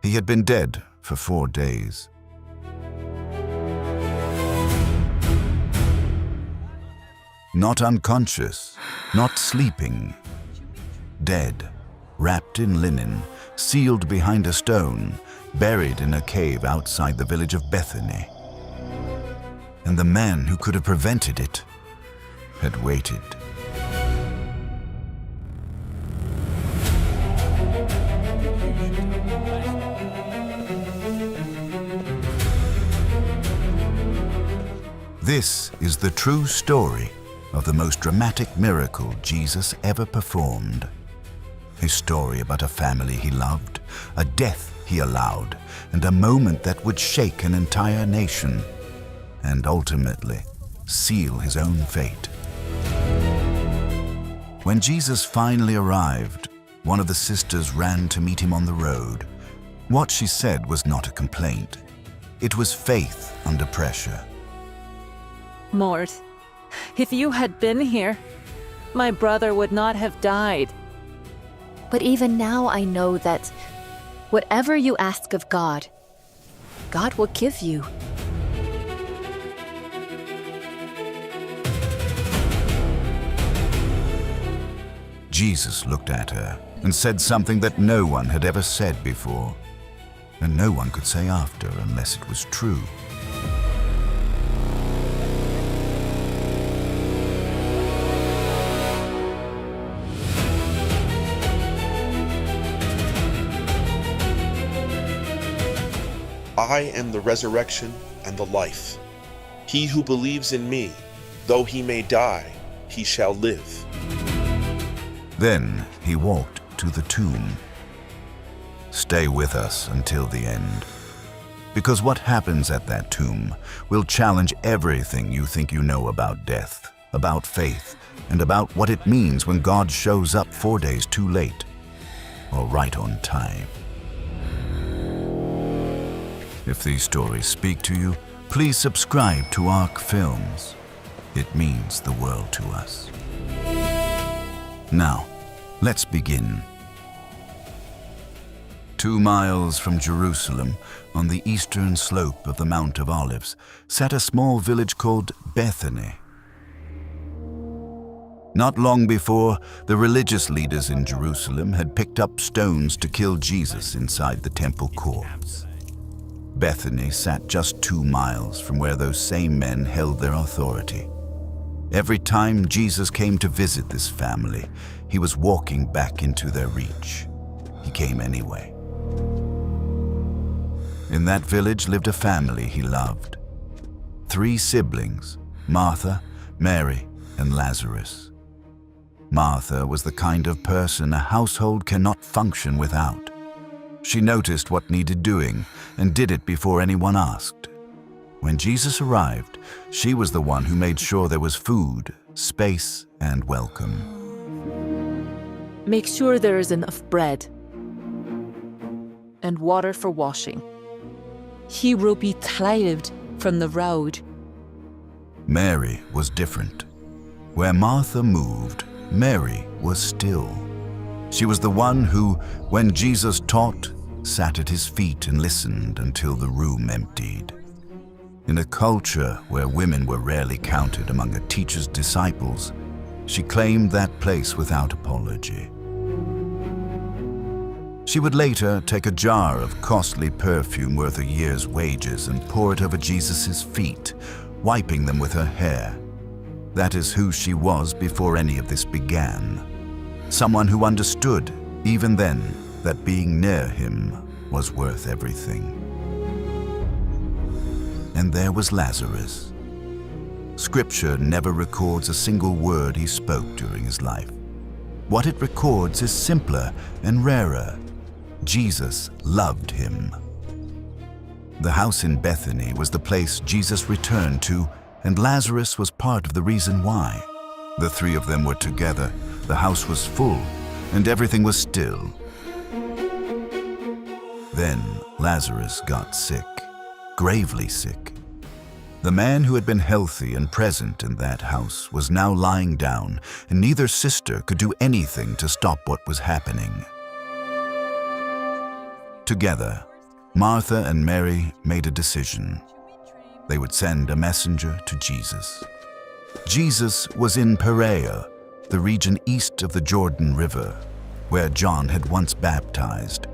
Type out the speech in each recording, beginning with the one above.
He had been dead for 4 days. Not unconscious, not sleeping. Dead, wrapped in linen, sealed behind a stone, buried in a cave outside the village of Bethany. And the man who could have prevented it had waited. This is the true story of the most dramatic miracle Jesus ever performed. A story about a family he loved, a death he allowed, and a moment that would shake an entire nation and ultimately seal his own fate. When Jesus finally arrived, one of the sisters ran to meet him on the road. What she said was not a complaint. It was faith under pressure. Lord, if you had been here, my brother would not have died. But even now I know that whatever you ask of God, God will give you. Jesus looked at her and said something that no one had ever said before, and no one could say after unless it was true. I am the resurrection and the life. He who believes in me, though he may die, he shall live. Then he walked to the tomb. Stay with us until the end, because what happens at that tomb will challenge everything you think you know about death, about faith, and about what it means when God shows up 4 days too late, or right on time. If these stories speak to you, please subscribe to ARC Films. It means the world to us. Now, let's begin. 2 miles from Jerusalem, on the eastern slope of the Mount of Olives, sat a small village called Bethany. Not long before, the religious leaders in Jerusalem had picked up stones to kill Jesus inside the temple courts. Bethany sat just 2 miles from where those same men held their authority. Every time Jesus came to visit this family, he was walking back into their reach. He came anyway. In that village lived a family he loved. 3 siblings, Martha, Mary, and Lazarus. Martha was the kind of person a household cannot function without. She noticed what needed doing and did it before anyone asked. When Jesus arrived, she was the one who made sure there was food, space, and welcome. Make sure there is enough bread and water for washing. He will be tired from the road. Mary was different. Where Martha moved, Mary was still. She was the one who, when Jesus taught, sat at his feet and listened until the room emptied. In a culture where women were rarely counted among a teacher's disciples, she claimed that place without apology. She would later take a jar of costly perfume worth a year's wages and pour it over Jesus' feet, wiping them with her hair. That is who she was before any of this began. Someone who understood, even then, that being near him was worth everything. And there was Lazarus. Scripture never records a single word he spoke during his life. What it records is simpler and rarer. Jesus loved him. The house in Bethany was the place Jesus returned to, and Lazarus was part of the reason why. The 3 of them were together, the house was full, and everything was still. Then Lazarus got sick, gravely sick. The man who had been healthy and present in that house was now lying down, and neither sister could do anything to stop what was happening. Together, Martha and Mary made a decision. They would send a messenger to Jesus. Jesus was in Perea, the region east of the Jordan River, where John had once baptized.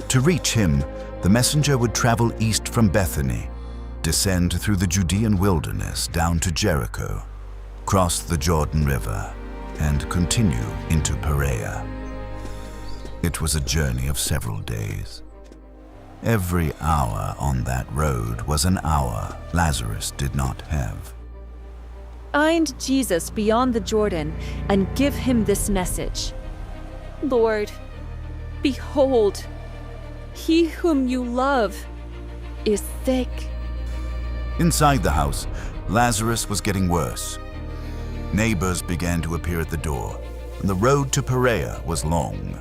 To reach him, the messenger would travel east from Bethany, descend through the Judean wilderness down to Jericho, cross the Jordan River, and continue into Perea. It was a journey of several days. Every hour on that road was an hour Lazarus did not have. Find Jesus beyond the Jordan and give him this message. Lord, behold, he whom you love is sick. Inside the house, Lazarus was getting worse. Neighbors began to appear at the door, and the road to Perea was long.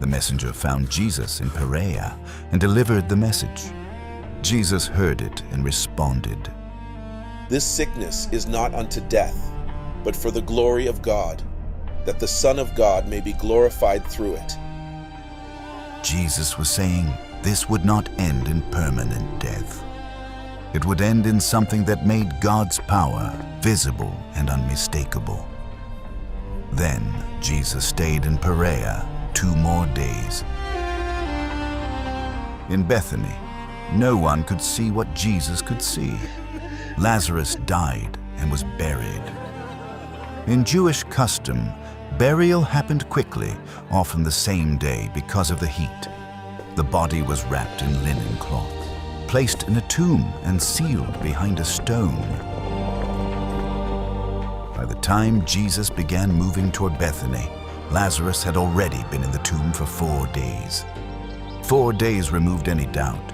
The messenger found Jesus in Perea and delivered the message. Jesus heard it and responded, This sickness is not unto death, but for the glory of God, that the Son of God may be glorified through it. Jesus was saying this would not end in permanent death. It would end in something that made God's power visible and unmistakable. Then Jesus stayed in Perea 2 more days. In Bethany, no one could see what Jesus could see. Lazarus died and was buried. In Jewish custom, burial happened quickly, often the same day because of the heat. The body was wrapped in linen cloth, placed in a tomb and sealed behind a stone. By the time Jesus began moving toward Bethany, Lazarus had already been in the tomb for 4 days. 4 days removed any doubt.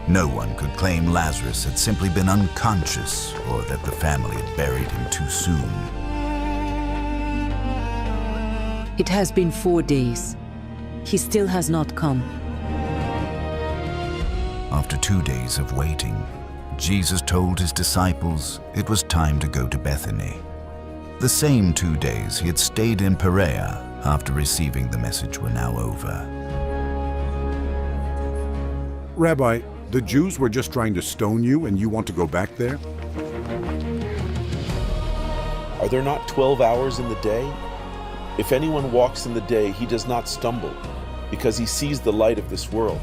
No one could claim Lazarus had simply been unconscious or that the family had buried him too soon. It has been 4 days. He still has not come. After 2 days of waiting, Jesus told his disciples it was time to go to Bethany. The same 2 days he had stayed in Perea after receiving the message were now over. Rabbi, the Jews were just trying to stone you and you want to go back there? Are there not 12 hours in the day? If anyone walks in the day, he does not stumble, because he sees the light of this world.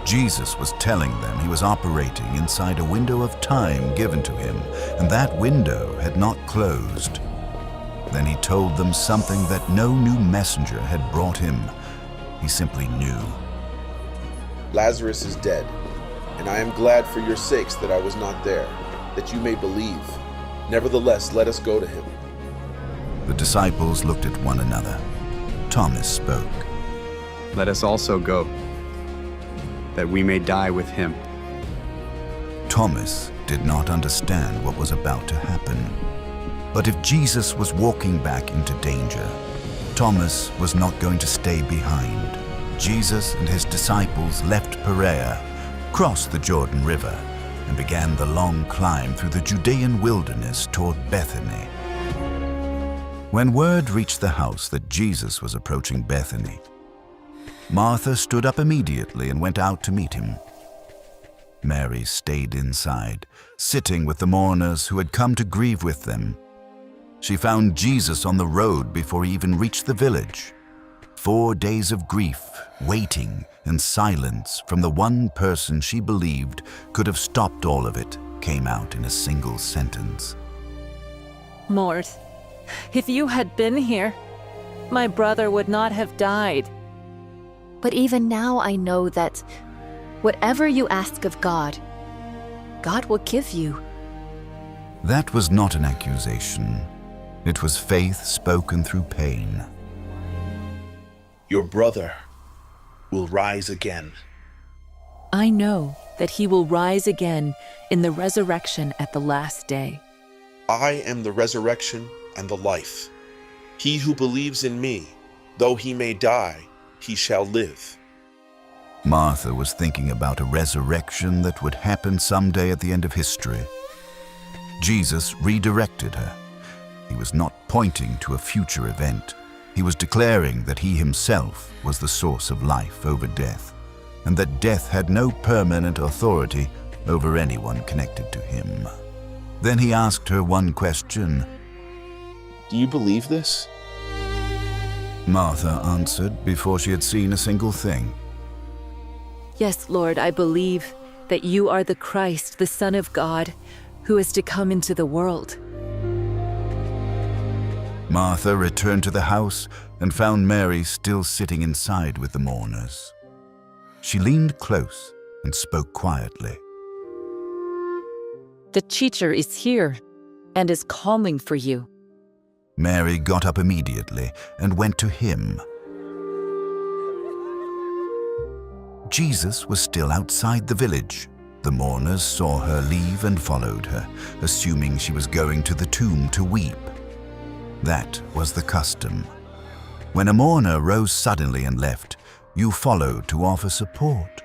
Jesus was telling them he was operating inside a window of time given to him, and that window had not closed. Then he told them something that no new messenger had brought him. He simply knew. Lazarus is dead, and I am glad for your sakes that I was not there, that you may believe. Nevertheless, let us go to him. The disciples looked at one another. Thomas spoke. Let us also go, that we may die with him. Thomas did not understand what was about to happen. But if Jesus was walking back into danger, Thomas was not going to stay behind. Jesus and his disciples left Perea, crossed the Jordan River, and began the long climb through the Judean wilderness toward Bethany. When word reached the house that Jesus was approaching Bethany, Martha stood up immediately and went out to meet him. Mary stayed inside, sitting with the mourners who had come to grieve with them. She found Jesus on the road before he even reached the village. 4 days of grief, waiting, and silence from the one person she believed could have stopped all of it came out in a single sentence. Lord, if you had been here, my brother would not have died. But even now I know that whatever you ask of God, God will give you. That was not an accusation. It was faith spoken through pain. Your brother will rise again. I know that he will rise again in the resurrection at the last day. I am the resurrection and the life. He who believes in me, though he may die, he shall live. Martha was thinking about a resurrection that would happen someday at the end of history. Jesus redirected her. He was not pointing to a future event. He was declaring that he himself was the source of life over death. and that death had no permanent authority over anyone connected to him. Then he asked her one question. Do you believe this? Martha answered before she had seen a single thing. Yes, Lord, I believe that you are the Christ, the Son of God, who is to come into the world. Martha returned to the house and found Mary still sitting inside with the mourners. She leaned close and spoke quietly. The teacher is here and is calling for you. Mary got up immediately and went to him. Jesus was still outside the village. The mourners saw her leave and followed her, assuming she was going to the tomb to weep. That was the custom. When a mourner rose suddenly and left, you followed to offer support.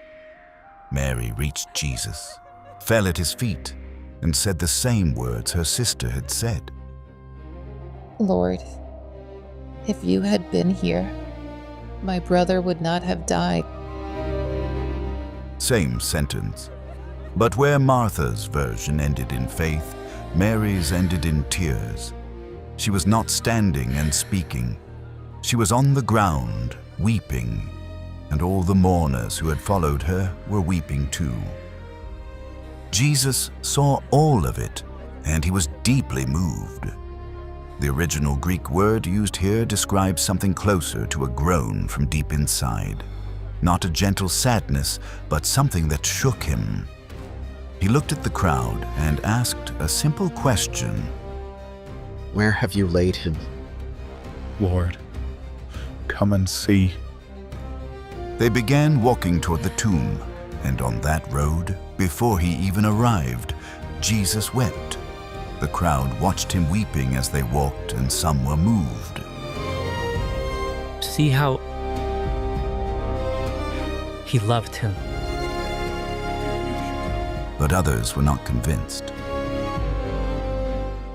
Mary reached Jesus, fell at his feet, and said the same words her sister had said. Lord, if you had been here, my brother would not have died. Same sentence. But where Martha's version ended in faith, Mary's ended in tears. She was not standing and speaking. She was on the ground, weeping, and all the mourners who had followed her were weeping too. Jesus saw all of it, and he was deeply moved. The original Greek word used here describes something closer to a groan from deep inside. Not a gentle sadness, but something that shook him. He looked at the crowd and asked a simple question. Where have you laid him? Lord, come and see. They began walking toward the tomb, and on that road, before he even arrived, Jesus wept. The crowd watched him weeping as they walked, and some were moved. See how he loved him. But others were not convinced.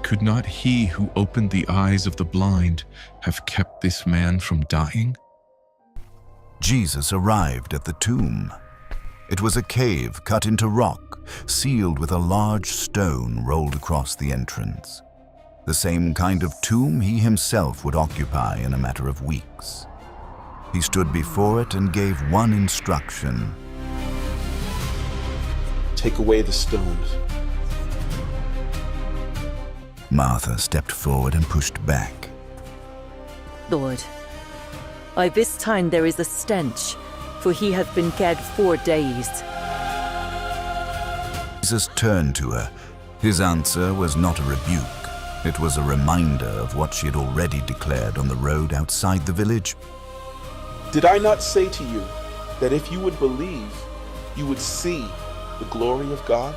Could not he who opened the eyes of the blind have kept this man from dying? Jesus arrived at the tomb. It was a cave cut into rock, sealed with a large stone rolled across the entrance. The same kind of tomb he himself would occupy in a matter of weeks. He stood before it and gave one instruction. Take away the stones. Martha stepped forward and pushed back. Lord, by this time there is a stench, for he hath been dead 4 days. Jesus turned to her. His answer was not a rebuke. It was a reminder of what she had already declared on the road outside the village. Did I not say to you that if you would believe, you would see the glory of God?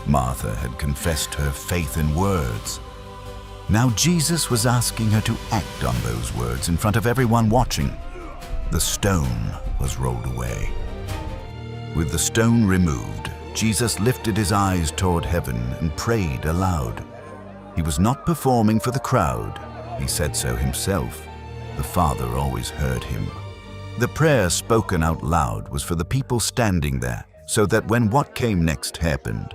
Martha had confessed her faith in words. Now Jesus was asking her to act on those words in front of everyone watching. The stone was rolled away. With the stone removed, Jesus lifted his eyes toward heaven and prayed aloud. He was not performing for the crowd. He said so himself. The Father always heard him. The prayer spoken out loud was for the people standing there, so that when what came next happened,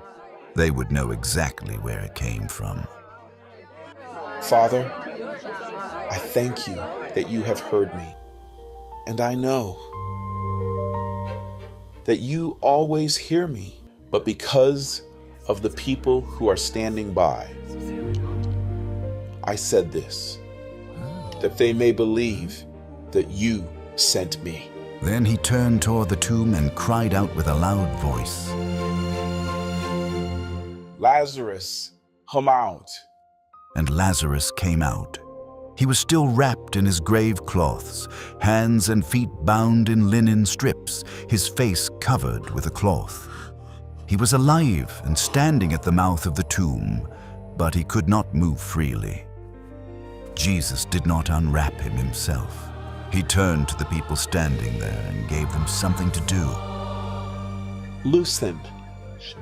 they would know exactly where it came from. Father, I thank you that you have heard me, and I know that you always hear me, but because of the people who are standing by, I said this, that they may believe that you sent me. Then he turned toward the tomb and cried out with a loud voice, Lazarus, come out. And Lazarus came out. He was still wrapped in his grave cloths, hands and feet bound in linen strips, his face covered with a cloth. He was alive and standing at the mouth of the tomb, but he could not move freely. Jesus did not unwrap him himself. He turned to the people standing there and gave them something to do. Loose him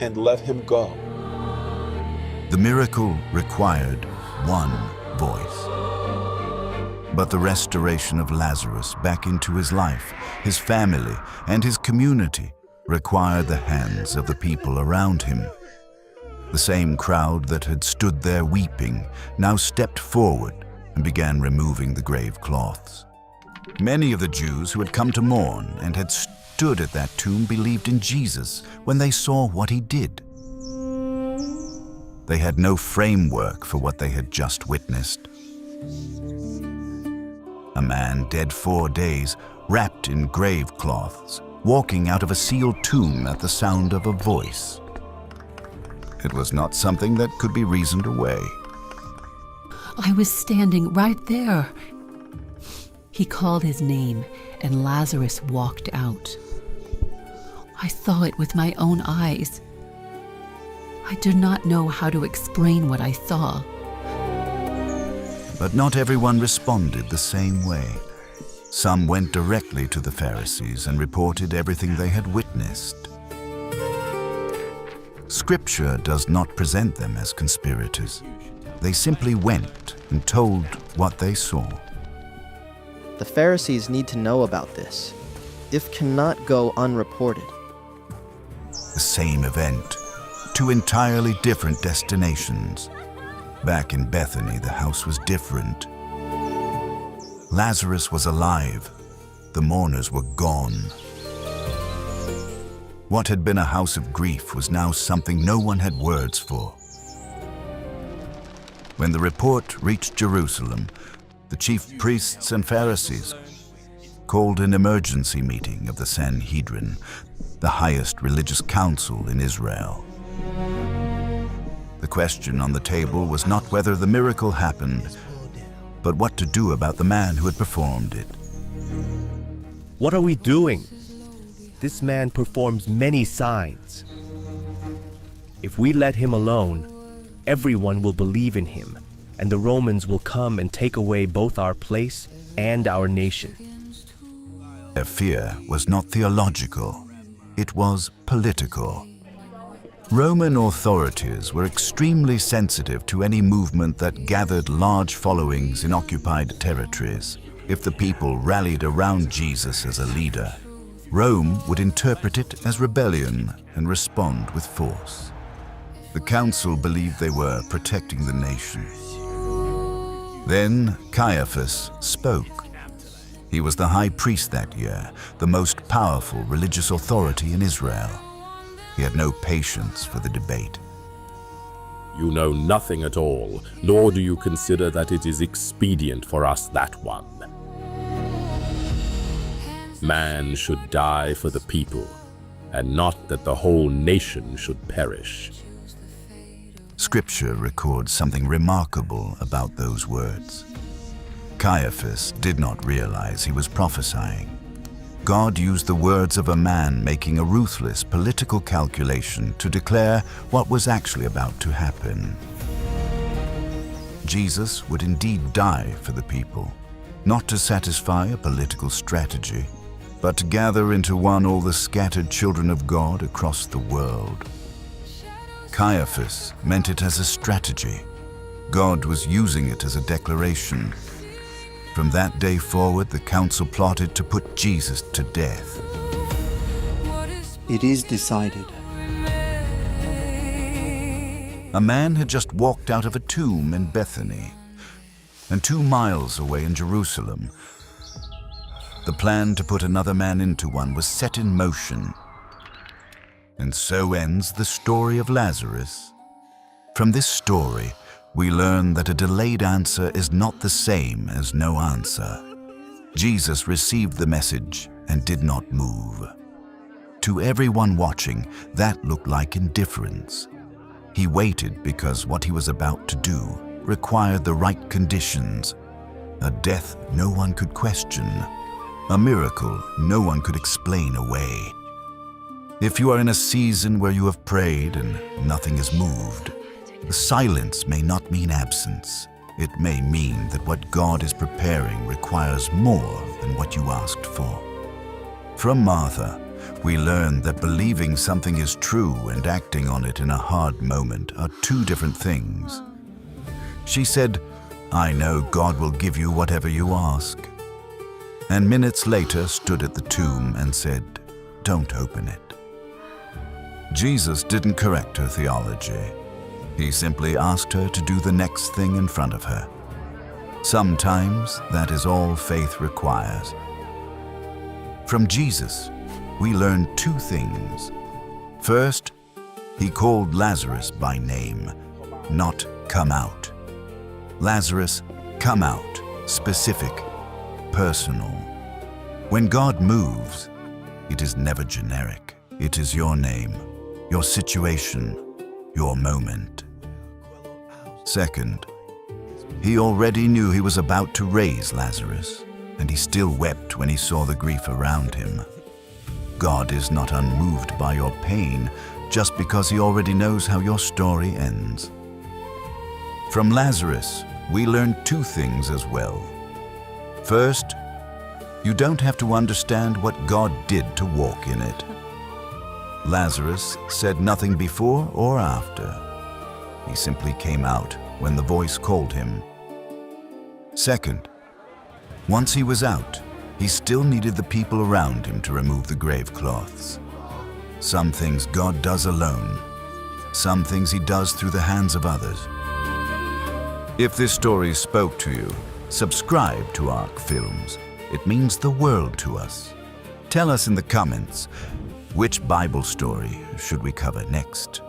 and let him go. The miracle required one voice. But the restoration of Lazarus back into his life, his family, and his community required the hands of the people around him. The same crowd that had stood there weeping now stepped forward and began removing the grave cloths. Many of the Jews who had come to mourn and had stood at that tomb believed in Jesus when they saw what he did. They had no framework for what they had just witnessed. A man dead 4 days, wrapped in grave cloths, walking out of a sealed tomb at the sound of a voice. It was not something that could be reasoned away. I was standing right there. He called his name, and Lazarus walked out. I saw it with my own eyes. I do not know how to explain what I saw. But not everyone responded the same way. Some went directly to the Pharisees and reported everything they had witnessed. Scripture does not present them as conspirators. They simply went and told what they saw. The Pharisees need to know about this. It cannot go unreported. The same event, 2 entirely different destinations. Back in Bethany, the house was different. Lazarus was alive. The mourners were gone. What had been a house of grief was now something no one had words for. When the report reached Jerusalem, the chief priests and Pharisees called an emergency meeting of the Sanhedrin, the highest religious council in Israel. The question on the table was not whether the miracle happened, but what to do about the man who had performed it. What are we doing? This man performs many signs. If we let him alone, everyone will believe in him, and the Romans will come and take away both our place and our nation. Their fear was not theological, it was political. Roman authorities were extremely sensitive to any movement that gathered large followings in occupied territories. If the people rallied around Jesus as a leader, Rome would interpret it as rebellion and respond with force. The council believed they were protecting the nation. Then Caiaphas spoke. He was the high priest that year, the most powerful religious authority in Israel. He had no patience for the debate. You know nothing at all, nor do you consider that it is expedient for us that one. Man should die for the people, and not that the whole nation should perish. Scripture records something remarkable about those words. Caiaphas did not realize he was prophesying. God used the words of a man making a ruthless political calculation to declare what was actually about to happen. Jesus would indeed die for the people, not to satisfy a political strategy, but to gather into one all the scattered children of God across the world. Caiaphas meant it as a strategy. God was using it as a declaration. From that day forward, the council plotted to put Jesus to death. It is decided. A man had just walked out of a tomb in Bethany, and 2 miles away in Jerusalem, the plan to put another man into one was set in motion. And so ends the story of Lazarus. From this story, we learn that a delayed answer is not the same as no answer. Jesus received the message and did not move. To everyone watching, that looked like indifference. He waited because what he was about to do required the right conditions. A death no one could question. A miracle no one could explain away. If you are in a season where you have prayed and nothing is moved, the silence may not mean absence. It may mean that what God is preparing requires more than what you asked for. From Martha, we learn that believing something is true and acting on it in a hard moment are 2 different things. She said, I know God will give you whatever you ask. And minutes later stood at the tomb and said, don't open it. Jesus didn't correct her theology. He simply asked her to do the next thing in front of her. Sometimes that is all faith requires. From Jesus, we learn two things. First, he called Lazarus by name, not come out. Lazarus, come out, specific, personal. When God moves, it is never generic. It is your name, your situation, your moment. Second, he already knew he was about to raise Lazarus, and he still wept when he saw the grief around him. God is not unmoved by your pain just because he already knows how your story ends. From Lazarus, we learn two things as well. First, you don't have to understand what God did to walk in it. Lazarus said nothing before or after. He simply came out when the voice called him. Second, once he was out, he still needed the people around him to remove the grave cloths. Some things God does alone. Some things he does through the hands of others. If this story spoke to you, subscribe to ARC Films. It means the world to us. Tell us in the comments, which Bible story should we cover next?